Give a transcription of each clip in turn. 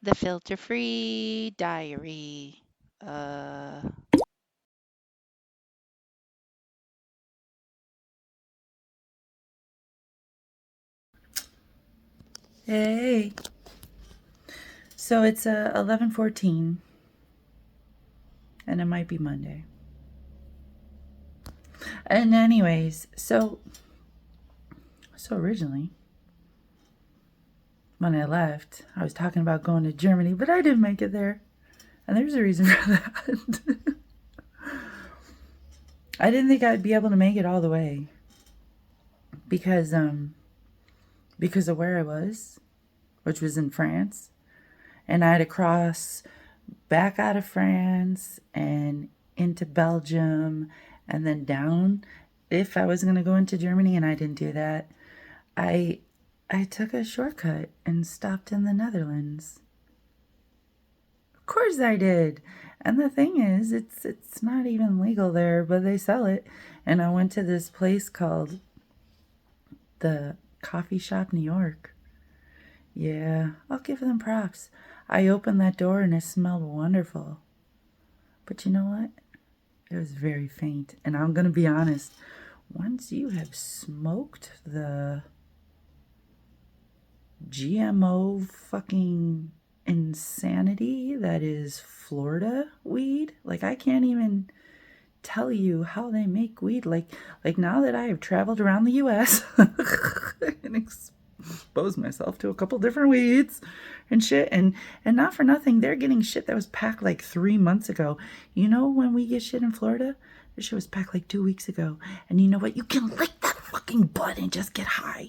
The Filter Free Diary. Uh, Hey, so it's 11:14, and it might be Monday. And anyways, so originally when I left, I was talking about going to Germany, but I didn't make it there, and there's a reason for that. I didn't think I'd be able to make it all the way because because of where I was, which was in France, and I had to cross back out of France and into Belgium and then down if I was going to go into Germany, and I didn't do that. I I took a shortcut and stopped in the Netherlands. Of course I did. And the thing is, it's not even legal there, but they sell it. And I went to this place called the Coffee Shop New York. Yeah, I'll give them props. I opened that door and it smelled wonderful. But you know what? It was very faint. And I'm going to be honest, once you have smoked the GMO fucking insanity that is Florida weed, like I can't even tell you how they make weed. Like now that I have traveled around the US and exposed myself to a couple different weeds and shit, and not for nothing, they're getting shit that was packed like 3 months ago. You know, when we get shit in Florida, this shit was packed like 2 weeks ago. And you know what? You can lick that fucking bud and just get high.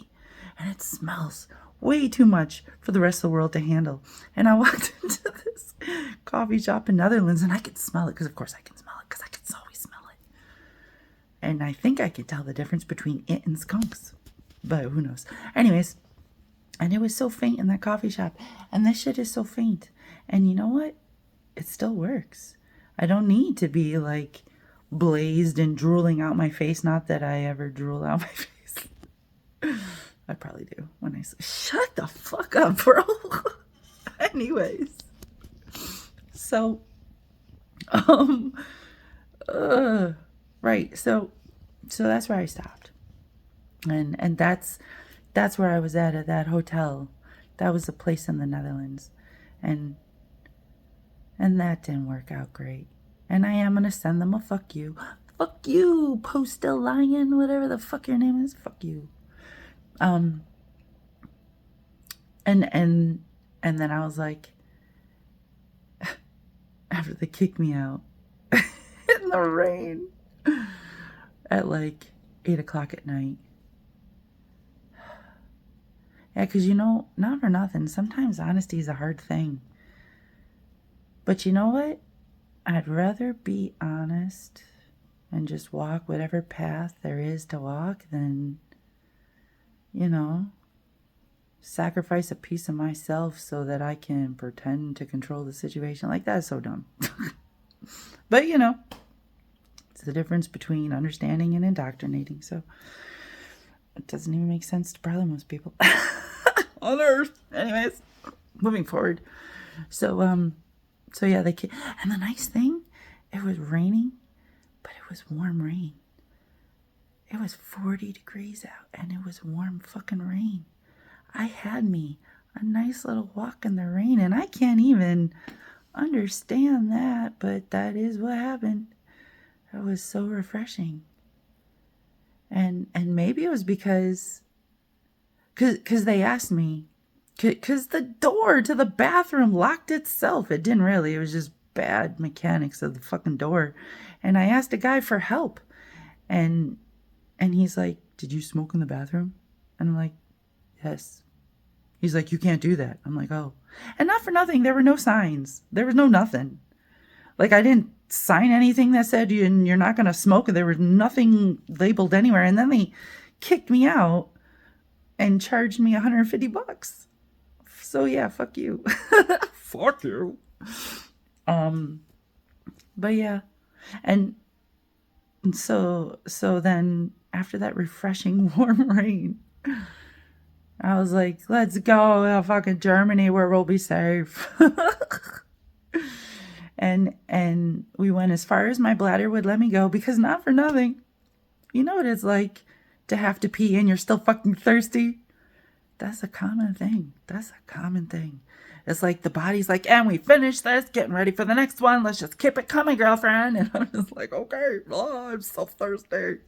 And it smells way too much for the rest of the world to handle. And I walked into this coffee shop in Netherlands and I could smell it, because of course I can smell it, because I can always smell it. And I think I could tell the difference between it and skunks. But who knows? Anyways, and it was so faint in that coffee shop. And this shit is so faint. And you know what? It still works. I don't need to be like blazed and drooling out my face. Not that I ever drool out my face. I probably do when I say, shut the fuck up, bro. Anyways, so, um, right. So that's where I stopped. And that's where I was at that hotel. That was a place in the Netherlands. And and that didn't work out great. And I am gonna send them a fuck you. Fuck you, Postal Lion, whatever the fuck your name is. Fuck you. Um and then I was like, after they kicked me out in the rain at like 8 o'clock at night. Yeah, because you know, not for nothing, sometimes honesty is a hard thing. But you know what? I'd rather be honest and just walk whatever path there is to walk than, you know, sacrifice a piece of myself so that I can pretend to control the situation. Like, that's so dumb. But, you know, it's the difference between understanding and indoctrinating. So it doesn't even make sense to probably most people on earth. Anyways, moving forward. So yeah, and the nice thing, it was raining, but it was warm rain. It was 40 degrees out and it was warm fucking rain. I had me a nice little walk in the rain, and I can't even understand that, but that is what happened. It was so refreshing. And maybe it was because they asked me, because the door to the bathroom locked itself. It didn't really. It was just bad mechanics of the fucking door. And I asked a guy for help. And he's like, "Did you smoke in the bathroom?" And I'm like, "Yes." He's like, "You can't do that." I'm like, "Oh." And not for nothing, there were no signs. There was no nothing. Like, I didn't sign anything that said you're not going to smoke. There was nothing labeled anywhere. And then they kicked me out and charged me $150. So yeah, fuck you. Fuck you. But yeah. And so then after that refreshing warm rain, I was like, let's go to fucking Germany where we'll be safe. And we went as far as my bladder would let me go, because not for nothing. You know what it's like to have to pee and you're still fucking thirsty? That's a common thing. That's a common thing. It's like the body's like, and we finished this, getting ready for the next one. Let's just keep it coming, girlfriend. And I'm just like, okay, oh, I'm so thirsty.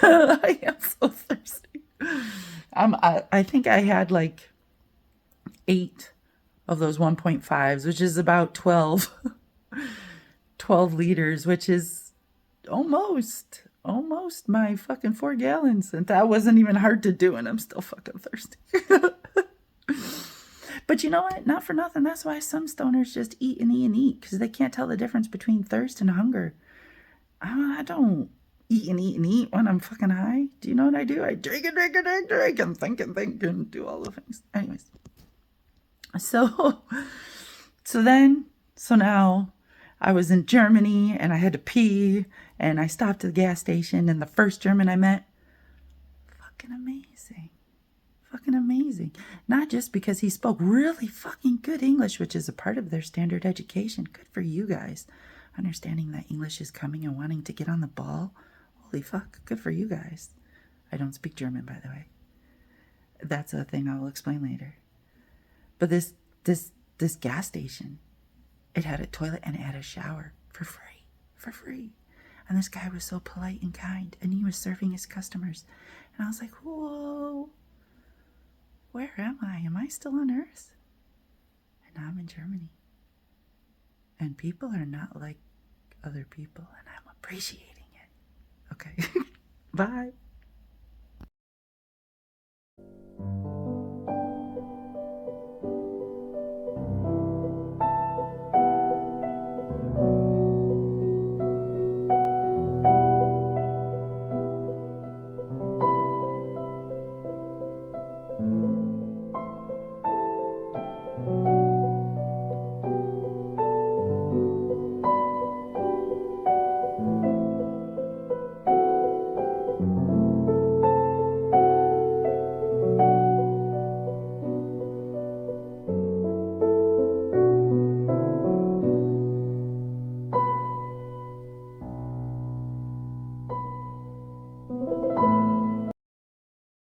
I am so thirsty. I think I had like 8 of those 1.5s, which is about 12 liters, which is almost my fucking 4 gallons. And that wasn't even hard to do, and I'm still fucking thirsty. But you know what? Not for nothing. That's why some stoners just eat and eat and eat, because they can't tell the difference between thirst and hunger. I don't eat and eat and eat when I'm fucking high. Do you know what I do? I drink and drink and drink, drink and think and do all the things. Anyways. So now I was in Germany and I had to pee, and I stopped at the gas station, and the first German I met, fucking amazing. Fucking amazing. Not just because he spoke really fucking good English, which is a part of their standard education. Good for you guys. Understanding that English is coming and wanting to get on the ball. Holy fuck. Good for you guys. I don't speak German, by the way. That's a thing I will explain later. But this gas station, it had a toilet and it had a shower for free. For free. And this guy was so polite and kind, and he was serving his customers. And I was like, whoa. Where am I? Am I still on Earth? And now I'm in Germany. And people are not like other people, and I'm appreciating it. Okay. Bye.